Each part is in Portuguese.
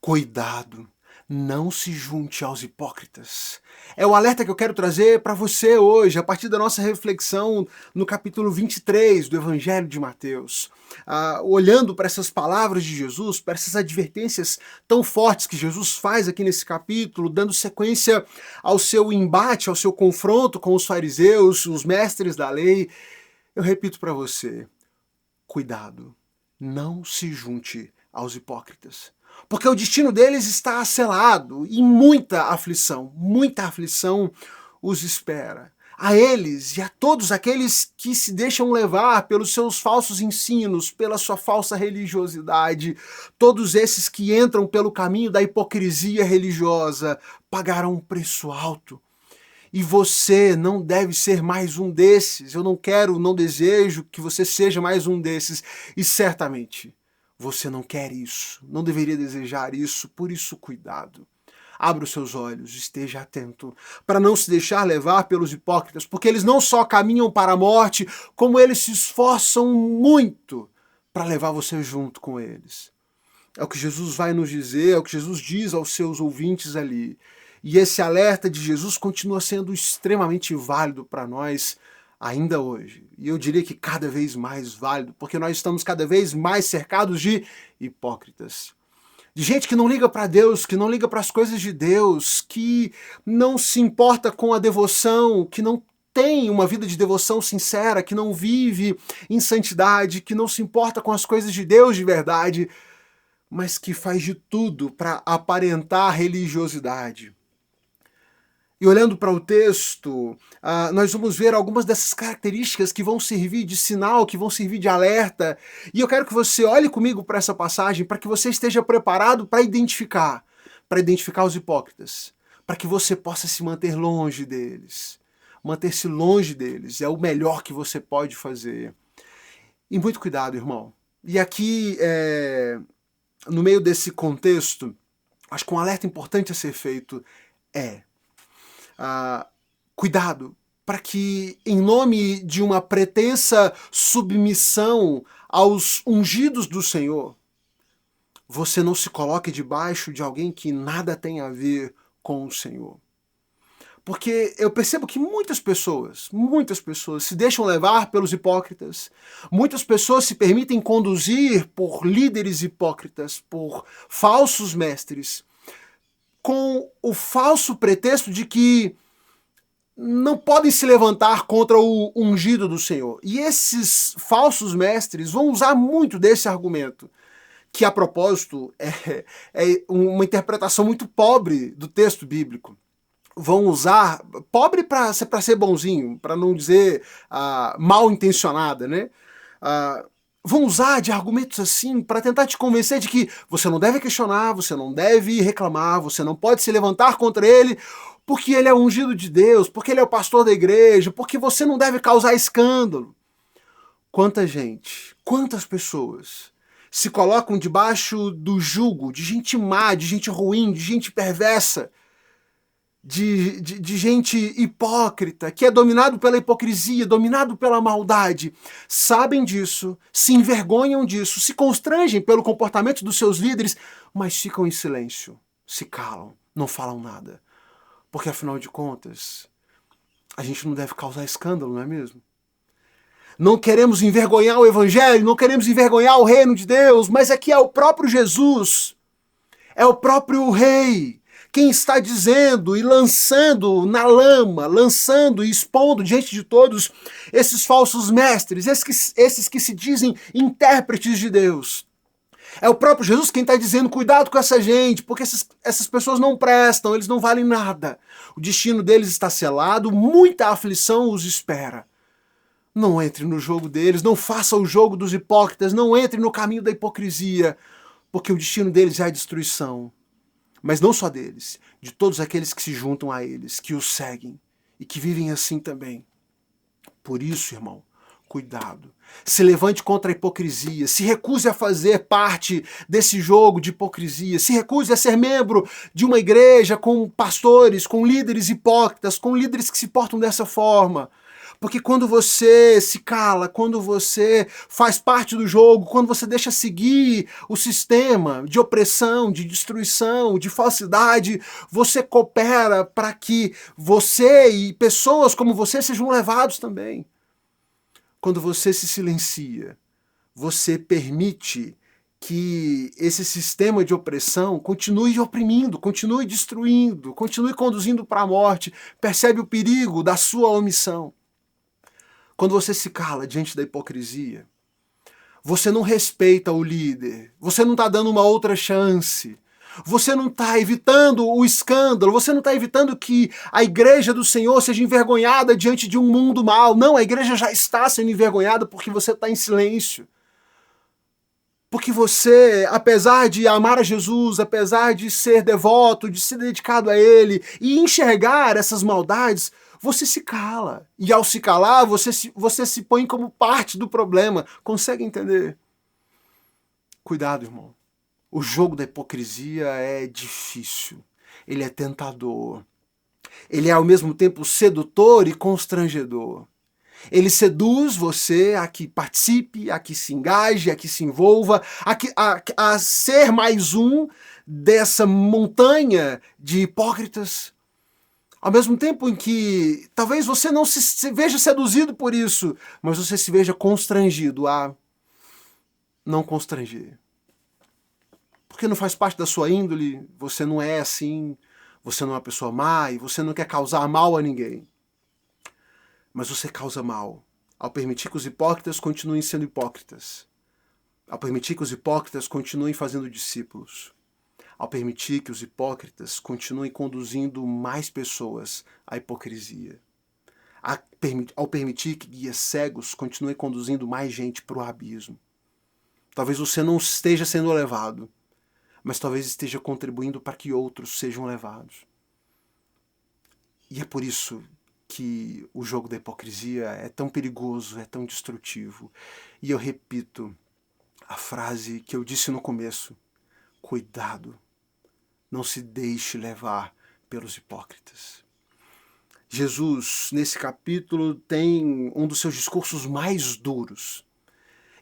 Cuidado, não se junte aos hipócritas. É o alerta que eu quero trazer para você hoje, a partir da nossa reflexão no capítulo 23 do Evangelho de Mateus. Olhando para essas palavras de Jesus, para essas advertências tão fortes que Jesus faz aqui nesse capítulo, dando sequência ao seu embate, ao seu confronto com os fariseus, os mestres da lei, eu repito para você, cuidado, não se junte aos hipócritas. Porque o destino deles está selado e muita aflição os espera. A eles e a todos aqueles que se deixam levar pelos seus falsos ensinos, pela sua falsa religiosidade, todos esses que entram pelo caminho da hipocrisia religiosa, pagarão um preço alto. E você não deve ser mais um desses. Eu não desejo que você seja mais um desses. E certamente você não quer isso, não deveria desejar isso, por isso cuidado. Abra os seus olhos, esteja atento, para não se deixar levar pelos hipócritas, porque eles não só caminham para a morte, como eles se esforçam muito para levar você junto com eles. É o que Jesus vai nos dizer, é o que Jesus diz aos seus ouvintes ali. E esse alerta de Jesus continua sendo extremamente válido para nós ainda hoje. E eu diria que cada vez mais válido, porque nós estamos cada vez mais cercados de hipócritas. De gente que não liga para Deus, que não liga para as coisas de Deus, que não se importa com a devoção, que não tem uma vida de devoção sincera, que não vive em santidade, que não se importa com as coisas de Deus de verdade, mas que faz de tudo para aparentar religiosidade. E olhando para o texto, nós vamos ver algumas dessas características que vão servir de sinal, que vão servir de alerta. E eu quero que você olhe comigo para essa passagem, para que você esteja preparado para identificar os hipócritas, para que você possa se manter longe deles. Manter-se longe deles é o melhor que você pode fazer. E muito cuidado, irmão. E aqui, no meio desse contexto, acho que um alerta importante a ser feito é: cuidado, para que, em nome de uma pretensa submissão aos ungidos do Senhor, você não se coloque debaixo de alguém que nada tem a ver com o Senhor. Porque eu percebo que muitas pessoas se deixam levar pelos hipócritas, muitas pessoas se permitem conduzir por líderes hipócritas, por falsos mestres, com o falso pretexto de que não podem se levantar contra o ungido do Senhor. E esses falsos mestres vão usar muito desse argumento, que a propósito é uma interpretação muito pobre do texto bíblico. Vão usar, pobre para ser bonzinho, para não dizer mal intencionada, né? Vão usar de argumentos assim para tentar te convencer de que você não deve questionar, você não deve reclamar, você não pode se levantar contra ele, porque ele é ungido de Deus, porque ele é o pastor da igreja, porque você não deve causar escândalo. Quanta gente, quantas pessoas se colocam debaixo do jugo de gente má, de gente ruim, de gente perversa, de gente hipócrita, que é dominado pela hipocrisia, dominado pela maldade, sabem disso, se envergonham disso, se constrangem pelo comportamento dos seus líderes, mas ficam em silêncio, se calam, não falam nada. Porque, afinal de contas, a gente não deve causar escândalo, não é mesmo? Não queremos envergonhar o Evangelho, não queremos envergonhar o reino de Deus, mas aqui é o próprio Jesus, é o próprio Rei, quem está dizendo e lançando na lama, lançando e expondo diante de todos esses falsos mestres, esses que se dizem intérpretes de Deus. É o próprio Jesus quem está dizendo: cuidado com essa gente, porque essas pessoas não prestam, eles não valem nada. O destino deles está selado, muita aflição os espera. Não entre no jogo deles, não faça o jogo dos hipócritas, não entre no caminho da hipocrisia, porque o destino deles é a destruição. Mas não só deles, de todos aqueles que se juntam a eles, que os seguem e que vivem assim também. Por isso, irmão, cuidado. Se levante contra a hipocrisia, se recuse a fazer parte desse jogo de hipocrisia, se recuse a ser membro de uma igreja com pastores, com líderes hipócritas, com líderes que se portam dessa forma. Porque quando você se cala, quando você faz parte do jogo, quando você deixa seguir o sistema de opressão, de destruição, de falsidade, você coopera para que você e pessoas como você sejam levados também. Quando você se silencia, você permite que esse sistema de opressão continue oprimindo, continue destruindo, continue conduzindo para a morte. Percebe o perigo da sua omissão. Quando você se cala diante da hipocrisia, você não respeita o líder, você não está dando uma outra chance, você não está evitando o escândalo, você não está evitando que a igreja do Senhor seja envergonhada diante de um mundo mau. Não, a igreja já está sendo envergonhada porque você está em silêncio. Porque você, apesar de amar a Jesus, apesar de ser devoto, de ser dedicado a Ele e enxergar essas maldades, você se cala. E ao se calar, você se põe como parte do problema. Consegue entender? Cuidado, irmão. O jogo da hipocrisia é difícil. Ele é tentador. Ele é ao mesmo tempo sedutor e constrangedor. Ele seduz você a que participe, a que se engaje, a que se envolva, a ser mais um dessa montanha de hipócritas. Ao mesmo tempo em que talvez você não se veja seduzido por isso, mas você se veja constrangido a não constranger. Porque não faz parte da sua índole, você não é assim, você não é uma pessoa má e você não quer causar mal a ninguém. Mas você causa mal ao permitir que os hipócritas continuem sendo hipócritas, ao permitir que os hipócritas continuem fazendo discípulos, ao permitir que os hipócritas continuem conduzindo mais pessoas à hipocrisia, ao permitir que guias cegos continuem conduzindo mais gente para o abismo. Talvez você não esteja sendo levado, mas talvez esteja contribuindo para que outros sejam levados. E é por isso que o jogo da hipocrisia é tão perigoso, é tão destrutivo. E eu repito a frase que eu disse no começo: cuidado, não se deixe levar pelos hipócritas. Jesus, nesse capítulo, tem um dos seus discursos mais duros.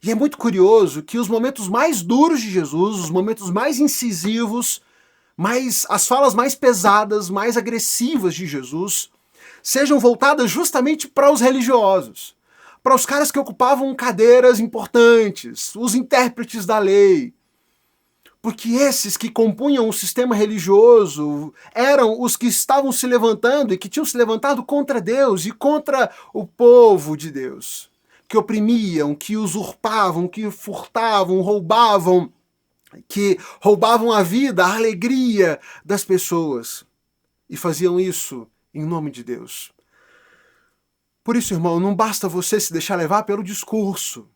E é muito curioso que os momentos mais duros de Jesus, os momentos mais incisivos, as falas mais pesadas, mais agressivas de Jesus, sejam voltadas justamente para os religiosos, para os caras que ocupavam cadeiras importantes, os intérpretes da lei. Porque esses que compunham o sistema religioso eram os que estavam se levantando e que tinham se levantado contra Deus e contra o povo de Deus, que oprimiam, que usurpavam, que furtavam, que roubavam a vida, a alegria das pessoas. E faziam isso em nome de Deus. Por isso, irmão, não basta você se deixar levar pelo discurso.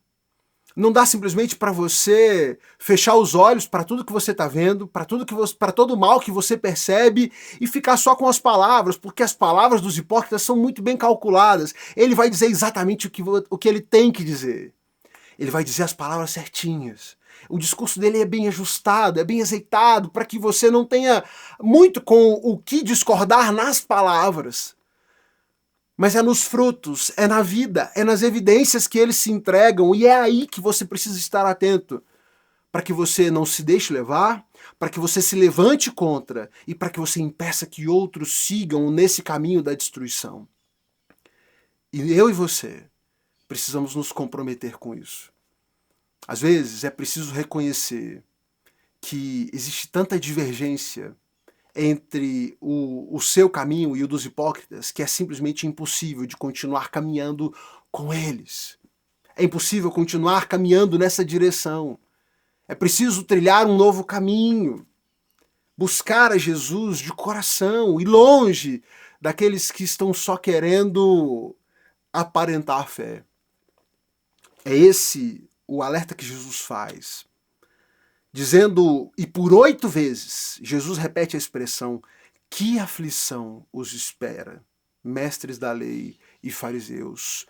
Não dá simplesmente para você fechar os olhos para tudo que você está vendo, para todo o mal que você percebe e ficar só com as palavras, porque as palavras dos hipócritas são muito bem calculadas. Ele vai dizer exatamente o que ele tem que dizer. Ele vai dizer as palavras certinhas. O discurso dele é bem ajustado, é bem azeitado, para que você não tenha muito com o que discordar nas palavras. Mas é nos frutos, é na vida, é nas evidências que eles se entregam, e é aí que você precisa estar atento, para que você não se deixe levar, para que você se levante contra, e para que você impeça que outros sigam nesse caminho da destruição. E eu e você precisamos nos comprometer com isso. Às vezes é preciso reconhecer que existe tanta divergência entre o seu caminho e o dos hipócritas que é simplesmente impossível de continuar caminhando com eles. É impossível continuar caminhando nessa direção. É preciso trilhar um novo caminho. Buscar a Jesus de coração e longe daqueles que estão só querendo aparentar fé. É esse o alerta que Jesus faz. Dizendo, e por 8 vezes, Jesus repete a expressão: que aflição os espera, mestres da lei e fariseus,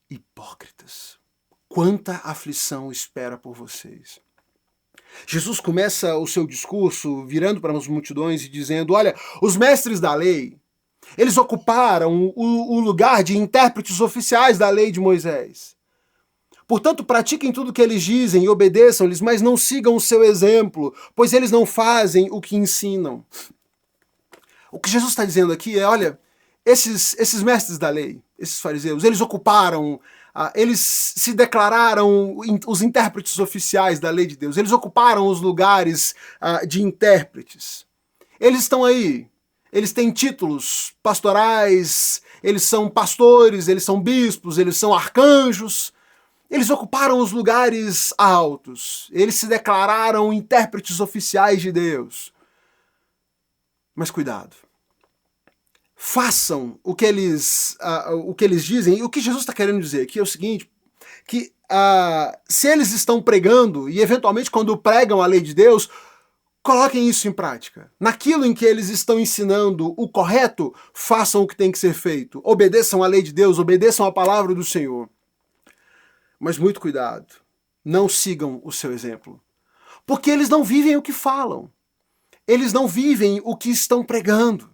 hipócritas. Quanta aflição espera por vocês. Jesus começa o seu discurso virando para as multidões e dizendo: olha, os mestres da lei, Eles ocuparam o lugar de intérpretes oficiais da lei de Moisés. Portanto, pratiquem tudo o que eles dizem e obedeçam-lhes, mas não sigam o seu exemplo, pois eles não fazem o que ensinam. O que Jesus está dizendo aqui é, olha, esses mestres da lei, esses fariseus, eles ocuparam, eles se declararam os intérpretes oficiais da lei de Deus, eles ocuparam os lugares de intérpretes. Eles estão aí, eles têm títulos pastorais, eles são pastores, eles são bispos, eles são arcanjos, eles ocuparam os lugares altos, eles se declararam intérpretes oficiais de Deus. Mas cuidado. Façam o que eles dizem. E o que Jesus está querendo dizer aqui é o seguinte, que se eles estão pregando, e eventualmente quando pregam a lei de Deus, coloquem isso em prática. Naquilo em que eles estão ensinando o correto, façam o que tem que ser feito. Obedeçam a lei de Deus, obedeçam a palavra do Senhor. Mas muito cuidado, não sigam o seu exemplo. Porque eles não vivem o que falam. Eles não vivem o que estão pregando.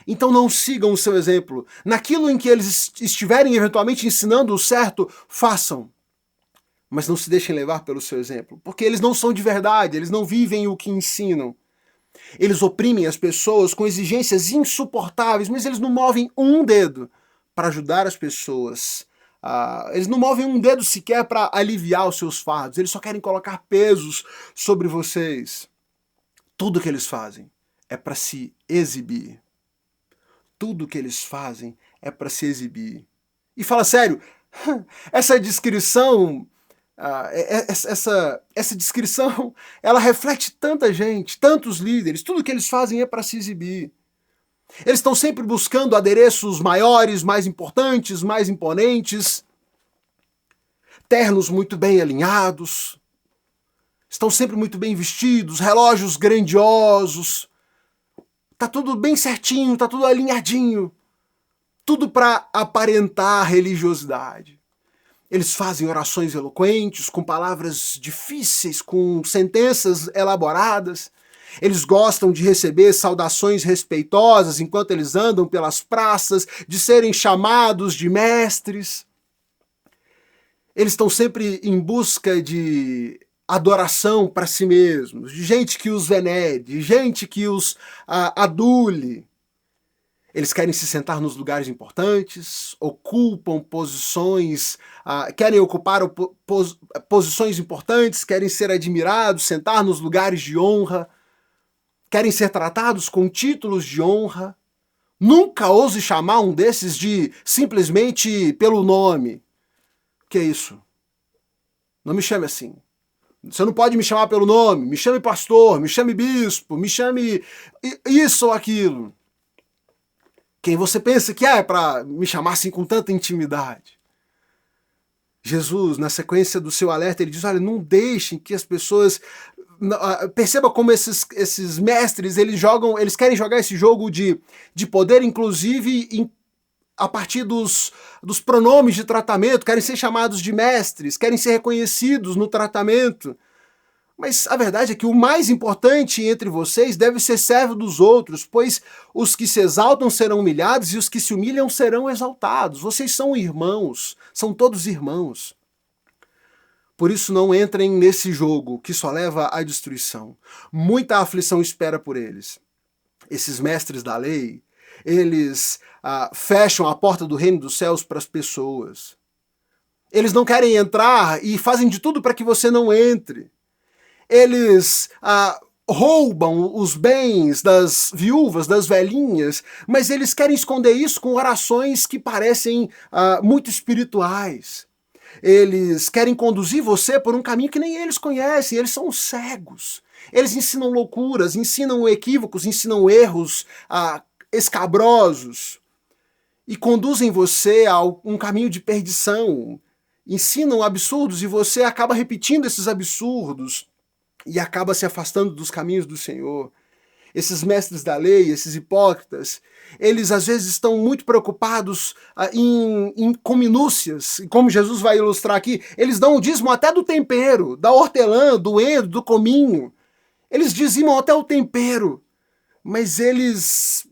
Então não sigam o seu exemplo. Naquilo em que eles estiverem eventualmente ensinando o certo, façam. Mas não se deixem levar pelo seu exemplo. Porque eles não são de verdade, eles não vivem o que ensinam. Eles oprimem as pessoas com exigências insuportáveis, mas eles não movem um dedo para ajudar as pessoas. Eles não movem um dedo sequer para aliviar os seus fardos. Eles só querem colocar pesos sobre vocês. Tudo que eles fazem é para se exibir. Tudo que eles fazem é para se exibir. E fala sério, essa descrição, essa descrição, ela reflete tanta gente, tantos líderes. Tudo que eles fazem é para se exibir. Eles estão sempre buscando adereços maiores, mais importantes, mais imponentes, ternos muito bem alinhados, estão sempre muito bem vestidos, relógios grandiosos. Tá tudo bem certinho, tá tudo alinhadinho. Tudo para aparentar religiosidade. Eles fazem orações eloquentes, com palavras difíceis, com sentenças elaboradas. Eles gostam de receber saudações respeitosas enquanto eles andam pelas praças, de serem chamados de mestres. Eles estão sempre em busca de adoração para si mesmos, de gente que os venere, de gente que os adule. Eles querem se sentar nos lugares importantes, ocupam posições, querem ocupar posições importantes, querem ser admirados, sentar nos lugares de honra, querem ser tratados com títulos de honra. Nunca ouse chamar um desses de simplesmente pelo nome. O que é isso? Não me chame assim. Você não pode me chamar pelo nome, me chame pastor, me chame bispo, me chame isso ou aquilo. Quem você pensa que é para me chamar assim com tanta intimidade? Jesus, na sequência do seu alerta, ele diz, olha, não deixem que as pessoas... Perceba como esses mestres, eles querem jogar esse jogo de poder, inclusive a partir dos pronomes de tratamento, querem ser chamados de mestres, querem ser reconhecidos no tratamento. Mas a verdade é que o mais importante entre vocês deve ser servo dos outros, pois os que se exaltam serão humilhados e os que se humilham serão exaltados. Vocês são irmãos, são todos irmãos. Por isso não entrem nesse jogo que só leva à destruição. Muita aflição espera por eles. Esses mestres da lei, eles fecham a porta do reino dos céus para as pessoas. Eles não querem entrar e fazem de tudo para que você não entre. Eles roubam os bens das viúvas, das velhinhas, mas eles querem esconder isso com orações que parecem muito espirituais. Eles querem conduzir você por um caminho que nem eles conhecem, eles são cegos. Eles ensinam loucuras, ensinam equívocos, ensinam erros escabrosos e conduzem você a um caminho de perdição. Ensinam absurdos e você acaba repetindo esses absurdos e acaba se afastando dos caminhos do Senhor. Esses mestres da lei, esses hipócritas, eles às vezes estão muito preocupados com minúcias, e como Jesus vai ilustrar aqui, eles dão o dízimo até do tempero, da hortelã, do endu, do cominho. Eles dizimam até o tempero, mas eles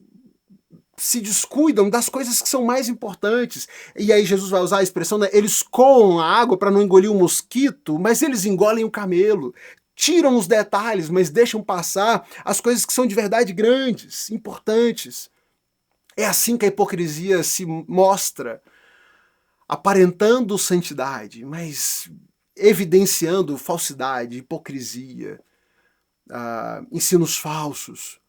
se descuidam das coisas que são mais importantes. E aí Jesus vai usar a expressão, né? Eles coam a água para não engolir o mosquito, mas eles engolem o camelo. Tiram os detalhes, mas deixam passar as coisas que são de verdade grandes, importantes. É assim que a hipocrisia se mostra, aparentando santidade, mas evidenciando falsidade, hipocrisia, ensinos falsos.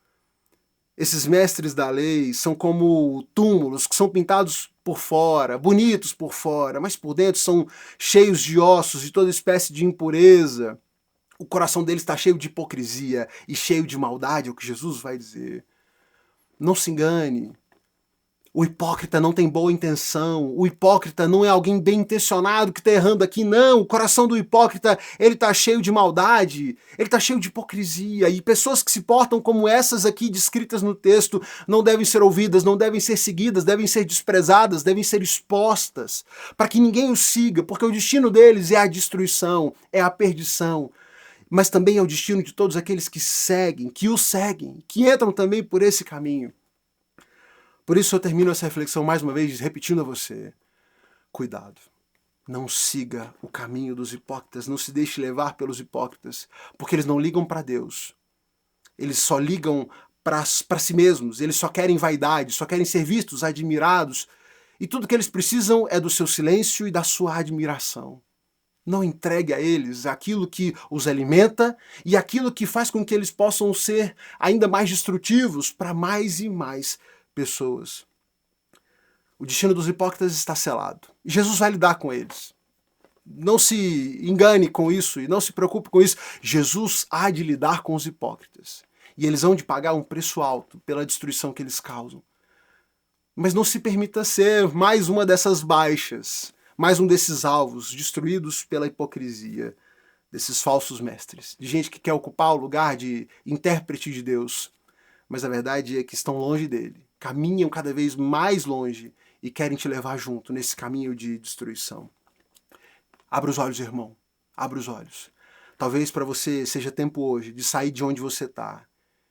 Esses mestres da lei são como túmulos que são pintados por fora, bonitos por fora, mas por dentro são cheios de ossos, de toda espécie de impureza. O coração deles está cheio de hipocrisia e cheio de maldade, é o que Jesus vai dizer. Não se engane. O hipócrita não tem boa intenção, o hipócrita não é alguém bem intencionado que está errando aqui, não. O coração do hipócrita, ele está cheio de maldade, ele está cheio de hipocrisia, e pessoas que se portam como essas aqui descritas no texto não devem ser ouvidas, não devem ser seguidas, devem ser desprezadas, devem ser expostas, para que ninguém os siga, porque o destino deles é a destruição, é a perdição, mas também é o destino de todos aqueles que seguem, que o seguem, que entram também por esse caminho. Por isso eu termino essa reflexão mais uma vez repetindo a você: cuidado, não siga o caminho dos hipócritas, não se deixe levar pelos hipócritas, porque eles não ligam para Deus, eles só ligam para si mesmos, eles só querem vaidade, só querem ser vistos, admirados, e tudo que eles precisam é do seu silêncio e da sua admiração. Não entregue a eles aquilo que os alimenta e aquilo que faz com que eles possam ser ainda mais destrutivos para mais e mais pessoas. O destino dos hipócritas está selado. E Jesus vai lidar com eles. Não se engane com isso e não se preocupe com isso. Jesus há de lidar com os hipócritas. E eles hão de pagar um preço alto pela destruição que eles causam. Mas não se permita ser mais uma dessas baixas, mais um desses alvos destruídos pela hipocrisia, desses falsos mestres, de gente que quer ocupar o lugar de intérprete de Deus, mas a verdade é que estão longe dele, caminham cada vez mais longe e querem te levar junto nesse caminho de destruição. Abra os olhos, irmão, abra os olhos. Talvez para você seja tempo hoje de sair de onde você está,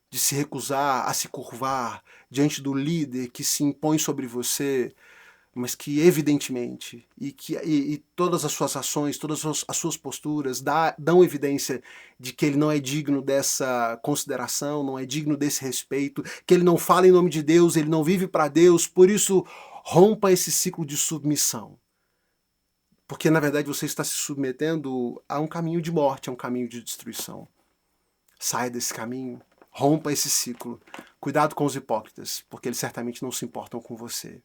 de se recusar a se curvar diante do líder que se impõe sobre você, mas que evidentemente, e todas as suas ações, todas as suas posturas dão evidência de que ele não é digno dessa consideração, não é digno desse respeito, que ele não fala em nome de Deus, ele não vive para Deus, por isso rompa esse ciclo de submissão. Porque na verdade você está se submetendo a um caminho de morte, a um caminho de destruição. Saia desse caminho, rompa esse ciclo. Cuidado com os hipócritas, porque eles certamente não se importam com você.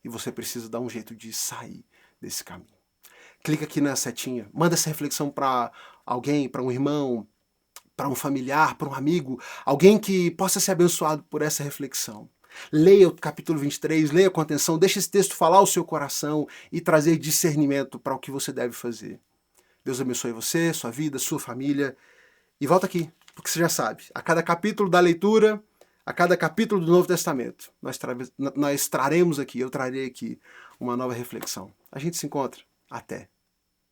E você precisa dar um jeito de sair desse caminho. Clica aqui na setinha, manda essa reflexão para alguém, para um irmão, para um familiar, para um amigo, alguém que possa ser abençoado por essa reflexão. Leia o capítulo 23, leia com atenção, deixe esse texto falar ao seu coração e trazer discernimento para o que você deve fazer. Deus abençoe você, sua vida, sua família. E volta aqui, porque você já sabe, a cada capítulo da leitura, a cada capítulo do Novo Testamento, nós traremos aqui, eu trarei aqui uma nova reflexão. A gente se encontra. Até.